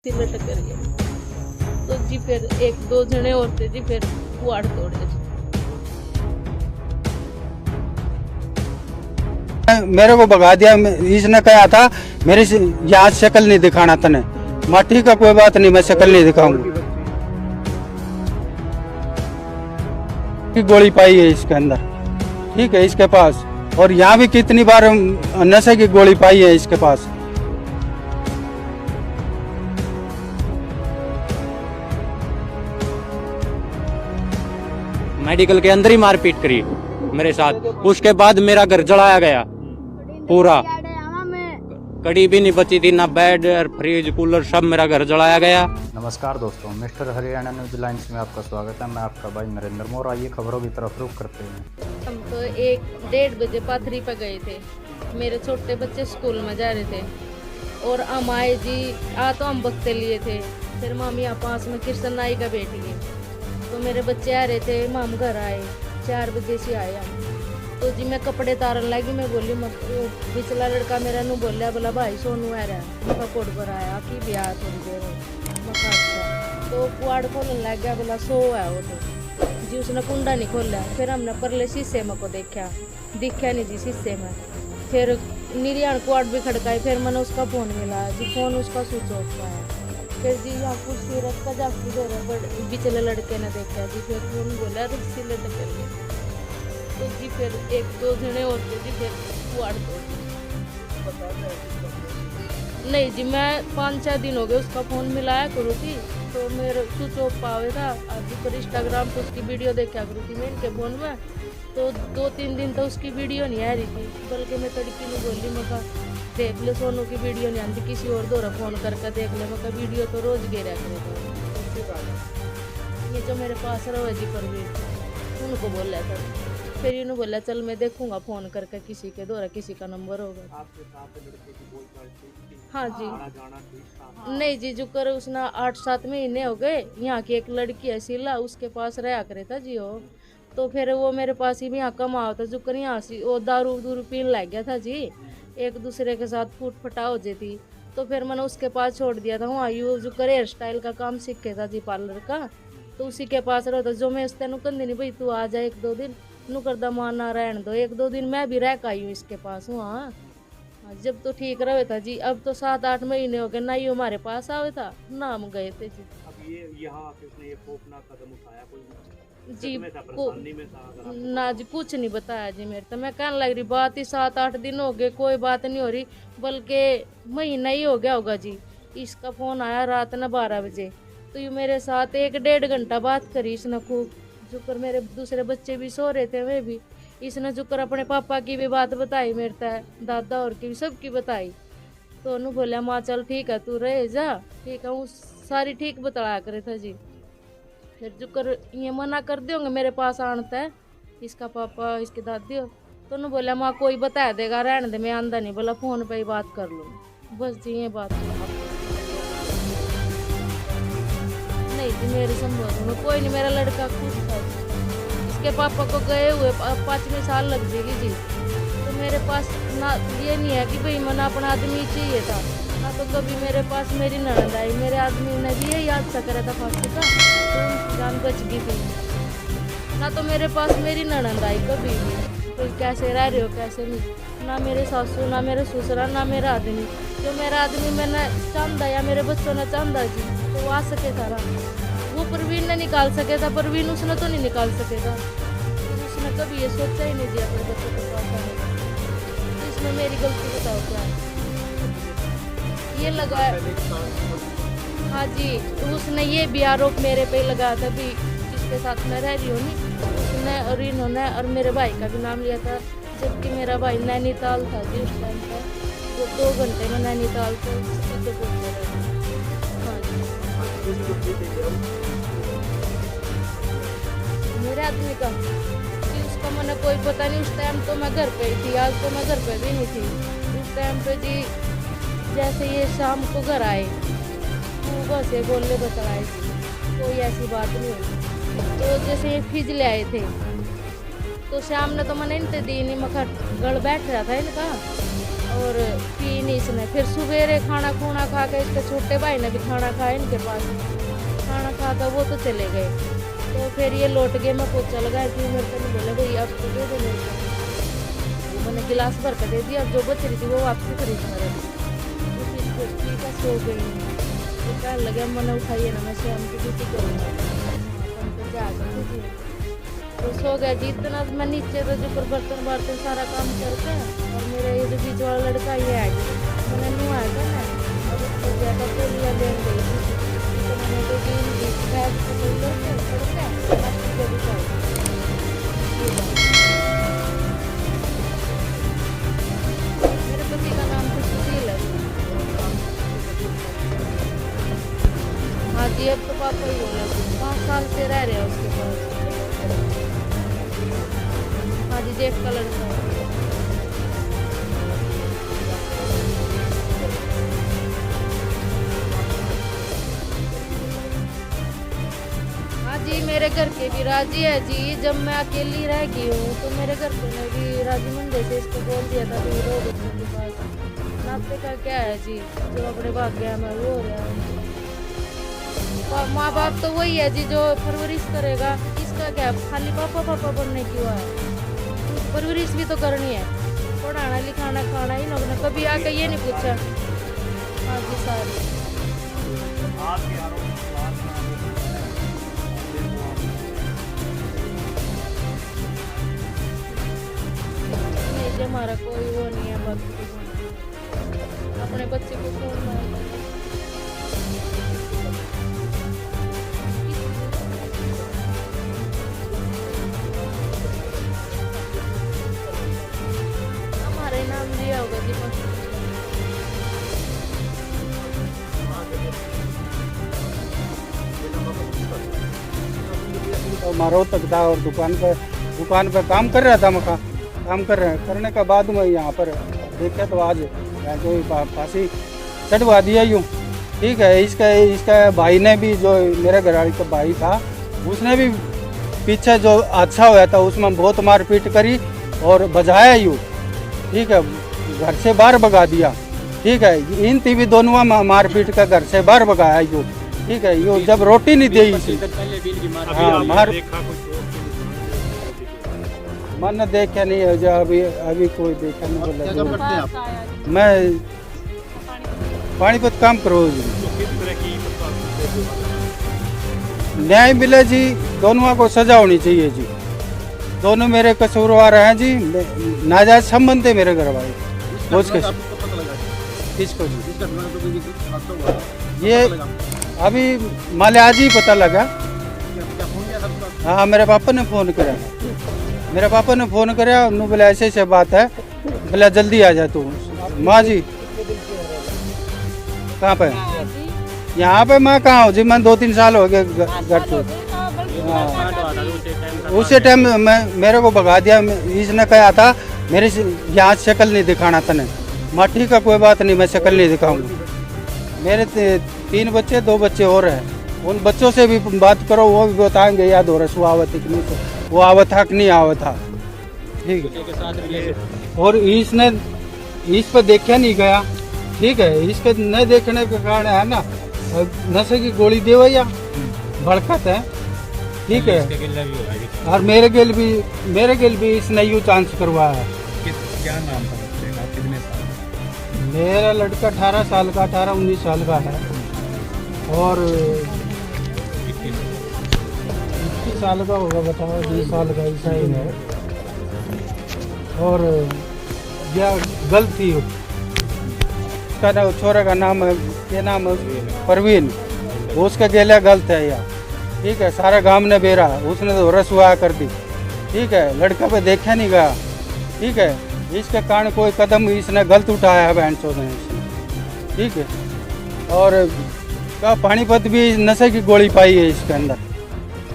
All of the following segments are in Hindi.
सिलट करिए तो जी फिर एक दो जने और थे जी, फिर कुआड़ तोड़े जी। मेरे को भगा दिया। इसने कहा था मेरी यहाँ शक्ल नहीं दिखाना तने। माँ ठीक है कोई बात नहीं, मैं शक्ल नहीं दिखाऊंगा। गोली पाई है इसके अंदर, ठीक है, इसके पास। और यहाँ भी कितनी बार नशे की गोली पाई है इसके पास। मेडिकल के अंदर ही मारपीट करी मेरे साथ। उसके बाद मेरा घर जलाया गया पूरा, कड़ी भी नहीं बची थी, ना बेड और फ्रिज कूलर, सब मेरा घर जलाया गया। नमस्कार दोस्तों, मिस्टर हरियाणा न्यूज लाइन्स में आपका स्वागत है। मैं आपका भाई नरेंद्र मोर। आइए खबरों की तरफ रुख करते हैं। हम तो 1-1:30 बजे पाथरी पे गए थे। मेरे छोटे बच्चे स्कूल में जा रहे थे और हम आए जी। तो हम बख्ते लिए थे। फिर मामी यहाँ पास में कृष्ण नाई का बेटी है, तो मेरे बच्चे आ रहे थे। माम घर आए 4 बजे से आए हम। तो जी मैं कपड़े तारन लगी। मैं बोली पिछला लड़का मेरा नू बोलिया, बोला भाई सोनू आ रहा है। मैं कोट पर आया कि ब्याह थोड़ी देर अच्छा। तो कुआड़ खोलने लग गया, बोला सो है वो तो जी। उसने कुंडा नहीं खोला। फिर हमने परले शीशे में को देखा, दिखा नहीं जी शीशे में। फिर निर्याण कुआड़ भी खड़काई। फिर मैंने उसका फ़ोन मिला जी, फ़ोन उसका स्विच ऑफ का है। फिर जी यहाँ कुर्सी रख का जाती देर पिछले लड़के ने देखा जी। फिर फोन बोला रस्सी ले कर तो जी फिर 1-2 जने और थे जी, फिर कुआड़ तोड़। नहीं जी, मैं 5-6 दिन हो गए उसका फ़ोन मिलाया करूँ थी, तो मेरे स्विच ऑफ पावे था। आज पर इंस्टाग्राम पर उसकी वीडियो देखा करूँ थी मैं इनके फ़ोन में। तो 2-3 दिन तो उसकी वीडियो नहीं आ रही थी। बल्कि मैं तड़की में बोली, मैं कहा देख ले सोनू की वीडियो नहीं आती, किसी और दोरा फ़ोन करके देख ले। मैं कहा वीडियो तो रोज़ गिरा करे। ये जो मेरे पास रहो जी परवीर, उनको बोला था। फिर इन्होंने बोला चल मैं देखूंगा फ़ोन करके, किसी के द्वारा किसी का नंबर होगा। आपके साथ लड़के की बोलचाल थी? हाँ जी। आना जाना ठीक था? नहीं जी, जो कर उसने 8-7 महीने हो गए। यहाँ की एक लड़की है शीला, उसके पास रहा करे था जी वो। तो फिर वो मेरे पास ही भी यहाँ कमा होता, जो कर यहाँ से वो दारू पीने लग गया था जी। एक दूसरे के साथ फूट फटा हो जाती। तो फिर मैंने उसके पास छोड़ दिया था। वहाँ यू जो करे हेयर स्टाइल का काम सीखे था जी, पार्लर का। तो उसी के पास रहता। जो मैं उस तेन कहती नहीं भाई तू आ जा 1-2 दिन, नू करदा माना रहने दो। 1-2 दिन मैं भी रह आई हूँ इसके पास वहाँ। जब तो ठीक रहे था जी। अब तो 7-8 महीने हो गए ना ये हमारे पास आवे था ना हम गए थे जी। अब ये यहाँ आके उसने ये खौफनाक कदम उठाया, कोई जी में था, परेशानी में था? अगर आपको ना जी कुछ नहीं बताया जी मेरे। तो मैं कहने लग रही बात ही 7-8 दिन हो गए, कोई बात नहीं हो रही। बल्कि महीना ही हो गया होगा जी। इसका फ़ोन आया रात ना 12 बजे। तो ये मेरे साथ 1-1.5 घंटा बात करी इसने खूब। जो कर मेरे दूसरे बच्चे भी सो रहे थे, वे भी। इसने जो कर अपने पापा की भी बात बताई मेरे तय, दादा और की भी सबकी बताई। तो उन्होंने बोला माँ चल ठीक है तू रहे जा, ठीक है। वो सारी ठीक बताया करे था जी। फिर जो कर ये मना कर दोगे मेरे पास आनता है इसका पापा इसकी दादी हो। तो उन्होंने बोला माँ कोई बता देगा, रहने दे, मैं आंदा नहीं। बोला फ़ोन पे ही बात कर लूँ बस जी, ये बात। नहीं जी मेरे संबंध में कोई नहीं, मेरा लड़का खुश था जी। इसके पापा को गए हुए 5वें साल लग जाएगी जी। तो मेरे पास ना ये नहीं है कि भाई मैंने अपना आदमी चाहिए था ना। तो कभी मेरे पास मेरी ननद आई, मेरे आदमी ने भी यही याद सा करा था फांसी का, तो जान बच गई थी ना। तो मेरे पास मेरी ननद आई कभी भी, तो कैसे रह रहे हो कैसे नहीं। ना मेरे सासू ना मेरे ससुरा ना मेरा आदमी। जो मेरा आदमी मैंने चांदा या मेरे बच्चों ने चांदा जी, तो वो आ सके था। वो परवीन ने निकाल सके था, परवीन उसने तो नहीं निकाल सके था। तो उसने कभी ये सोचा ही नहीं दिया अपने बच्चों के पास आने का। तो इसमें मेरी गलती बताओ क्या है? ये लगाया हाँ जी। तो उसने ये भी आरोप मेरे पे लगाया था भी जिसके साथ मैं रह रही हूँ नहीं, उसने और इन्होंने और मेरे भाई का भी नाम लिया था। जबकि मेरा भाई नैनीताल था जी उस टाइम पर। वो 2 घंटे में नैनीताल से सीधे पहुँचे रहे। हाँ जी मेरे आदमी का कि उसका मैंने कोई पता नहीं। उस टाइम तो मैं घर पे ही थी, आज तो मैं घर पे भी नहीं थी उस टाइम पे जी। जैसे ये शाम को घर आए सुबह से बोलने बताए जी, कोई ऐसी बात नहीं हुई। तो जैसे ये फ्रिज ले आए थे तो शाम ने तो मैंने इनते दी नहीं, मैं गड़ बैठ रहा था इनका। और पी नहीं इसने। फिर सवेरे खाना खूना खा के इसके छोटे भाई ने भी खाना खाया इनके पास, खाना खा कर वो तो चले गए। तो फिर ये लौट गए, मैं पोछा लगाई थी, मेरे को नहीं बोला भाई अब तो दे दो मेरे को। मैंने गिलास भर कर दे दिया, अब जो बच रही थी वो वापसी खरीद कर तो फिर ठीक है सो गई। तो कहने लगे मैंने उठाइए ना, मैं शाम की ड्यूटी करूँगा तो जा सकती थी। तो सो गया जी। इतना मैं नीचे तो जो बर्तन बर्तन सारा काम करके, और मेरा ये जो बीच वाला लड़का ये आ गया, मैंने नुआया था ना, अब उसको ज़्यादा पोलिया लेन गई थी। तो मैंने तो दिन बैग से कोई करके मेरे पति का नाम तो सुशील है। हाँ जी, अब तो पापा ही बोला 5 साल से रह रहे हैं उसके पास। हाँ जी, जेठ का लड़का है। हाँ जी, मेरे घर के भी राजी है जी। जब मैं अकेली रह गई हूँ तो मेरे घर पे ने भी राजी मंदे से इसको बोल दिया था कि रो बच्चों के पास। नाते का क्या है जी, जो अपने भाग्य में वो हो रहा है। माँ बाप तो वही है जी जो परवरिश करेगा। इसका क्या खाली पापा पापा बनने की हुआ है, परवरिश भी तो करनी है, पढ़ाना लिखाना खाना। इन लोगों ने कभी आके ये नहीं पूछा। हाँ जी सारे आपके आरोप नहीं जी, हमारा कोई वो नहीं है। बाकी अपने बच्चे को छोड़ना है। हमारे नाम दिया होगा जी। तो मारो तक था और दुकान पे काम कर रहा था। मैं काम करने के बाद में यहाँ पर देखे तो आज जो फांसी चढ़वा दिया यूँ। ठीक है, इसका भाई ने भी, जो मेरे घरवाली का भाई था, उसने भी पीछे जो हादसा हुआ था उसमें बहुत मारपीट करी और बजाया यूँ। ठीक है, घर से बाहर भगा दिया। ठीक है, इन भी दोनों मारपीट का घर से बाहर भगाया यूँ। ठीक है, यो जब रोटी नहीं दी हाँ मार मन देखा नहीं है जो अभी कोई देखा नहीं बोला। मैं पानीपत काम करो जी। न्याय मिले जी, दोनों को सजा होनी चाहिए जी। दोनों मेरे कसूरवार हैं जी, नाजायज संबंध है मेरे घर वाले। किसको जी? ये अभी माले आज ही पता लगा। हाँ, मेरे पापा ने फ़ोन करा। उन्होंने बोले ऐसे बात है, बोला जल्दी आ जा तू। माँ जी कहाँ पे? यहाँ पे मैं कहाँ हूँ जी, मैं 2-3 साल हो गए घर से। उसी टाइम मेरे को भगा दिया। इसने कहा था मेरी यहाँ शक्ल नहीं दिखाना तने। माँ ठीक है, कोई बात नहीं, मैं शक्ल नहीं दिखाऊंगा। मेरे 3 बच्चे 2 बच्चे और हैं। उन बच्चों से भी बात करो, वो भी बताएंगे याद हो रहा है कि नहीं, वो आवत था कि नहीं आवत था। ठीक है, और इसने इस पर देखा नहीं गया। ठीक है, इसके न देखने के कारण है ना, नशे की गोली दे या भड़कत है। ठीक है, और मेरे गिल भी इसने यू चांस करवाया है। क्या नाम था बच्चे का, कितने साल? मेरा लड़का 18 साल का, 18-19 साल का है, और 21 साल का होगा, बताओ 20 साल का ऐसा ही है। और यह गलती उसका ना, छोरे का नाम है, क्या नाम है? परवीन। उसका गेला गलत है यार। ठीक है, सारा गांव ने बेरा, उसने तो रसुआ कर दी। ठीक है, लड़का पे देखा नहीं गया। ठीक है, इसके कारण कोई कदम इसने गलत उठाया है बहन चोद ने इसने। ठीक है, और पानीपत भी नशे की गोली पाई है इसके अंदर।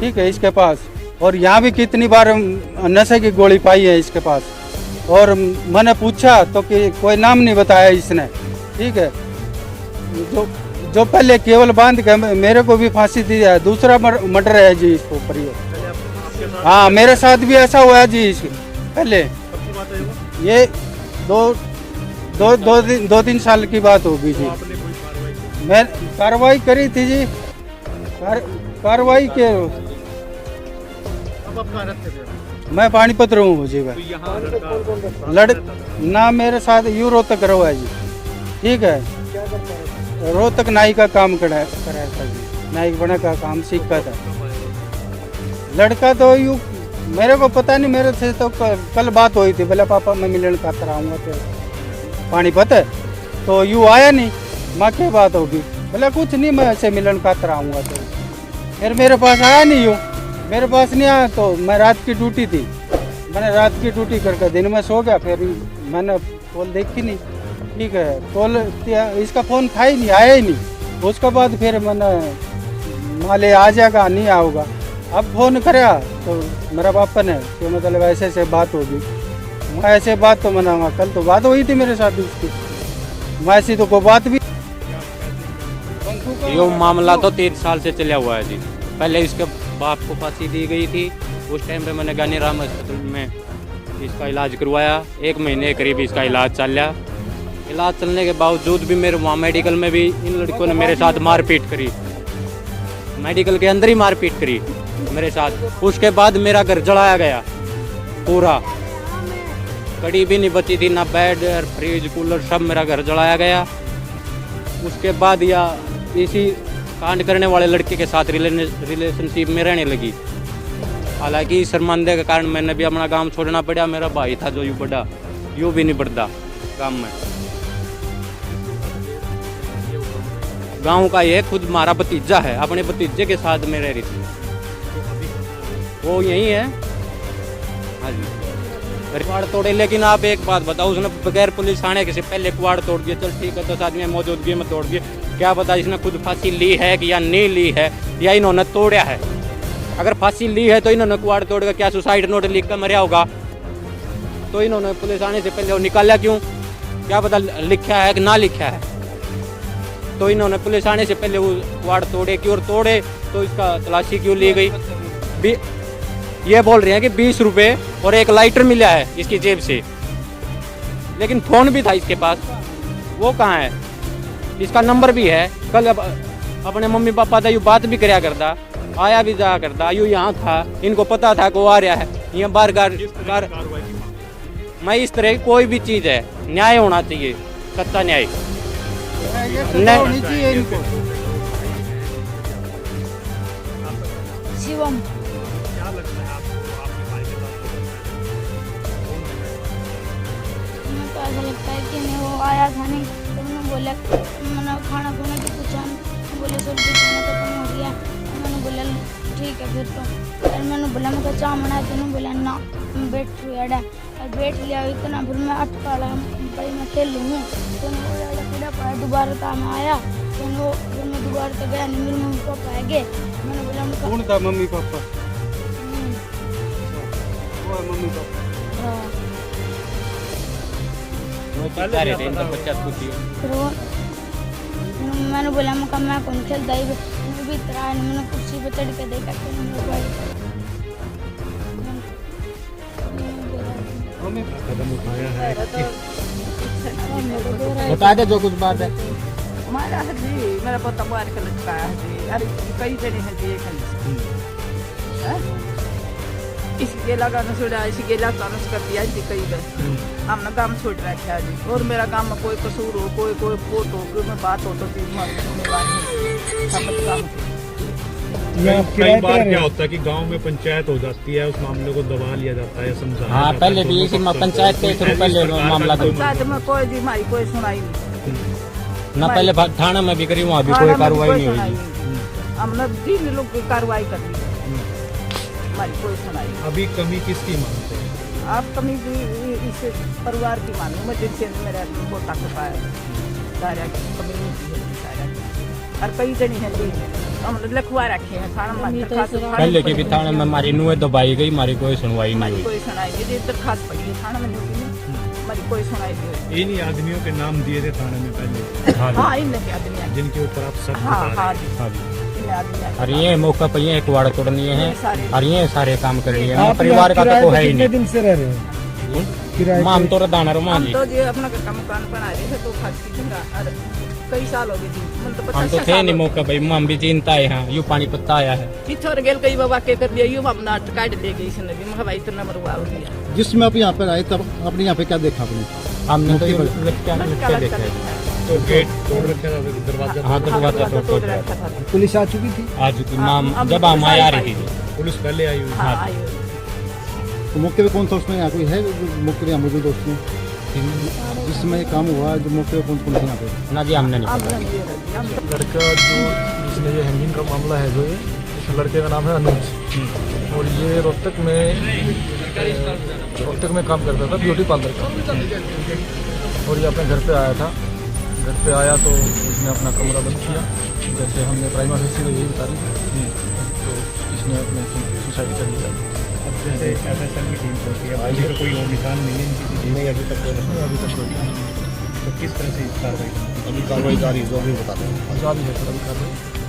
ठीक है, इसके पास, और यहाँ भी कितनी बार नशे की गोली पाई है इसके पास। और मैंने पूछा तो कि कोई नाम नहीं बताया इसने। ठीक है, जो पहले केवल बांध के मेरे को भी फांसी दी है, दूसरा मर्डर है जी इसको ऊपर ये। हाँ, मेरे साथ भी ऐसा हुआ जी। इसके पहले ये दो तीन साल की बात होगी जी। मैं कार्रवाई करी थी जी, कार्रवाई के मैं पानीपत रहूँ हूँ जी। लड़ ना मेरे साथ यूँ रोहतक रहो है जी, ठीक है। रोहतक नाई का काम कराया था जी, नाई बना का काम सीखा था। लड़का तो यूँ मेरे को पता नहीं, मेरे से तो कल बात हुई थी, बोला पापा मैं मिलन खातर आऊँगा तेरे पानीपत है, तो यूँ आया नहीं। माँ क्या बात होगी, बोला कुछ नहीं मैं ऐसे मिलन खातर आऊँगा तेरे। फिर मेरे पास आया नहीं, यूँ मेरे पास नहीं आया तो मैं रात की ड्यूटी थी, मैंने रात की ड्यूटी करके दिन में सो गया। फिर मैंने कॉल देखी नहीं, ठीक है, कॉल इसका फ़ोन था ही नहीं, आया ही नहीं। उसके बाद फिर मैंने माले आ जाएगा नहीं आओगा, अब फ़ोन कराया तो मेरा पापा ने कि मतलब ऐसे ऐसे बात होगी। मैं ऐसे बात तो मनाऊंगा, कल तो बात हुई थी मेरे साथ उसकी, मैं ऐसी तो कोई बात भी। यो मामला तो 3 साल से चला हुआ है जी। पहले इसके बाप को फांसी दी गई थी, उस टाइम पे मैंने गानी राम अस्पताल में इसका इलाज करवाया। 1 महीने करीब इसका इलाज चला। इलाज चलने के बावजूद भी मेरे वहाँ मेडिकल में भी इन लड़कों ने मेरे साथ मारपीट करी, मेडिकल के अंदर ही मारपीट करी मेरे साथ। उसके बाद मेरा घर जलाया गया पूरा, कड़ी भी नहीं बची थी, ना बेड और फ्रिज कूलर सब मेरा घर जलाया गया। उसके बाद या इसी कांड करने वाले लड़के के साथ रिलेशनशिप में रहने लगी। हालांकि शर्मांदे के कारण मैंने भी अपना काम छोड़ना पड़ा। मेरा भाई था जो यूँ बड़ा, यूँ भी नहीं बढ़ता काम में। गांव का ये खुद हमारा भतीजा है, अपने भतीजे के साथ में रह रही थी, वो यही है। हाँ जी, कुआड़ तोड़े। लेकिन आप एक बात बताओ, उसने बगैर पुलिस आने के से पहले कुआड़ तोड़ दिया, चल ठीक है 10 आदमी मौजूदगी में तोड़ दिए, क्या पता इसने खुद फांसी ली है कि या नहीं ली है, या इन्होंने तोड़ा है। अगर फांसी ली है तो इन्होंने कुआड़ तोड़ कर क्या सुसाइड नोट लिख कर मरा होगा, तो इन्होंने पुलिस आने से पहले वो निकाला क्यों, क्या पता लिखा है कि ना लिखा है। तो इन्होंने पुलिस आने से पहले वो कुआड़ तोड़े क्यों, और तोड़े तो इसका तलाशी क्यों ली गई। ये बोल रहे हैं कि 20 रुपये और एक लाइटर मिला है इसकी जेब से, लेकिन फ़ोन भी था इसके पास, वो कहाँ है। इसका नंबर भी है। कल अपने मम्मी पापा से यूँ बात भी कराया करता, आया भी जाया करता, यूँ यहाँ था, इनको पता था कि वो आ रहा है यहाँ बार बार। मैं इस तरह की कोई भी चीज़ है, न्याय होना चाहिए, सच्चा न्याय होनी चाहिए इनको। शिवम, तो ऐसा लगता है कि मैं वो आया था नहीं, तो मैंने बोला, मैंने खाना खुना की पूछा, बोले सब्जी खाना खत्म हो गया। मैंने बोला ठीक है फिर तो, फिर मैंने बोला मैं चाह बनाया, तो बोला ना मैं बैठ एडा, और बैठ लिया इतना। फिर मैं अटका भाई मैं खेल लूँगा, तो खड़ा पड़ा। दोबारा था मैं आया, तो फिर मैं दोबारा तो गया नहीं, मेरे मम्मी पापा आ गए। मैंने बोला कौन था मम्मी पापा? वो मम्मी पापा मैंने बोला मैं कौन खेलता है, भी तरह मैंने कुर्सी पे चढ़ के देखा कदम उठाया है। बता दे जो कुछ बात है। हमारा है जी, मेरा पोता मार के लटकाया है जी। अरे कई जने हैं जी, इसी के लगा न छोड़ा, इसी के लगा न कर दिया जी। कई बार हमने काम छोड़ रखा है जी, और मेरा काम में कोई कसूर हो, कोई फोट हो, कोई में बात हो तो कई बार क्या होता है कि गांव में पंचायत हो जाती है, उस मामले को दबा लिया जाता है, समझाया हाँ, पहले भी इसी पंचायत के थ्रू पहले मामला पंचायत में कोई जी हमारी कोई सुनाई नहीं ना, पहले थाना में भी करी, वहाँ भी कोई कार्रवाई नहीं हुई। हमने 3 लोग की कार्रवाई कर दी, हमारी कोई सुनाई। अभी कमी किसकी मानते हैं आप? कमी इस परिवार की मानू मैं, जिनसे मेरा पोता को पाया सारा कमी नहीं है सारा, और कई जनी है जी हम लिखवा रखे हैं थाना में। पहले की भी थाने में हमारी नुए दबाई गई, हमारी कोई सुनवाई नहीं हुई। कोई सुनाई नहीं, दरखास्त पड़ी है थाना में, हमारी कोई सुनाई नहीं हुई। इन्हीं आदमियों के नाम दिए थे थाने में पहले। हाँ, इन आदमी जिनके ऊपर आप सब हाँ बता हाँ रहे हैं। इन आदमी। और ये मौका पर ये कुआड़ तोड़नी है, सारे और ये सारे काम करनी है। परिवार का तो है ही नहीं। दिन से रह रहे हैं? माम तो दाना रो हम तो जो अपना का मकान बना रहे थे तो खाती थी और कई साल हो गए थी मतलब हम तो 50 थे साल नहीं मौका भाई माम भी चिंता है हाँ यू पानी पत्ता आया है किथोर गेल कई बाबा के कर दिया यूं हम नाट काट ले गई इसने भी मैं भाई इतना मरवा दिया जिसमें आप यहाँ पर आए तब आपने यहाँ पे क्या देखा आपने? हमने तो ये मुक्ति लटका लटका लटका लटका देखा है तो गेट तोड़ रखा था दरवाजा हाँ दरवाजा तो तोड़ रखा था पुलिस आ चुकी थी? आ चुकी हाँ, माम हम जब तो हम सारी आ पाई रही थी पुलिस पहले आई हुई हाँ आयो तो मौके पे कौन था उसमें? यहाँ कोई है जो मौके पे यहाँ मौजूद है उसमें? जिसमें ये काम हुआ जो मौके पे कौन थे यहाँ पे? ना जी हमने नहीं हम पता लड़का जो जिसने ये हैंगिंग का मामला है जो ये इस लड़के का नाम है अनुज और ये रोहतक में काम करता था ब्यूटी पार्लर का और ये अपने घर पे आया था। घर पे आया तो इसने अपना कमरा बंद किया जैसे हमने प्राइम ऑफिसर को यही बता दी तो इसने अपने सुसाइड कर लिया। अब जैसे एफएसएल की टीम होती है अभी तो कोई और निशान नहीं है इनकी किसी ने अभी तक अभी तक कोई तो किस तरह से कार्रवाई अभी कार्रवाई जारी है जो अभी बता दें। जारी है सर अभी कार्रवाई।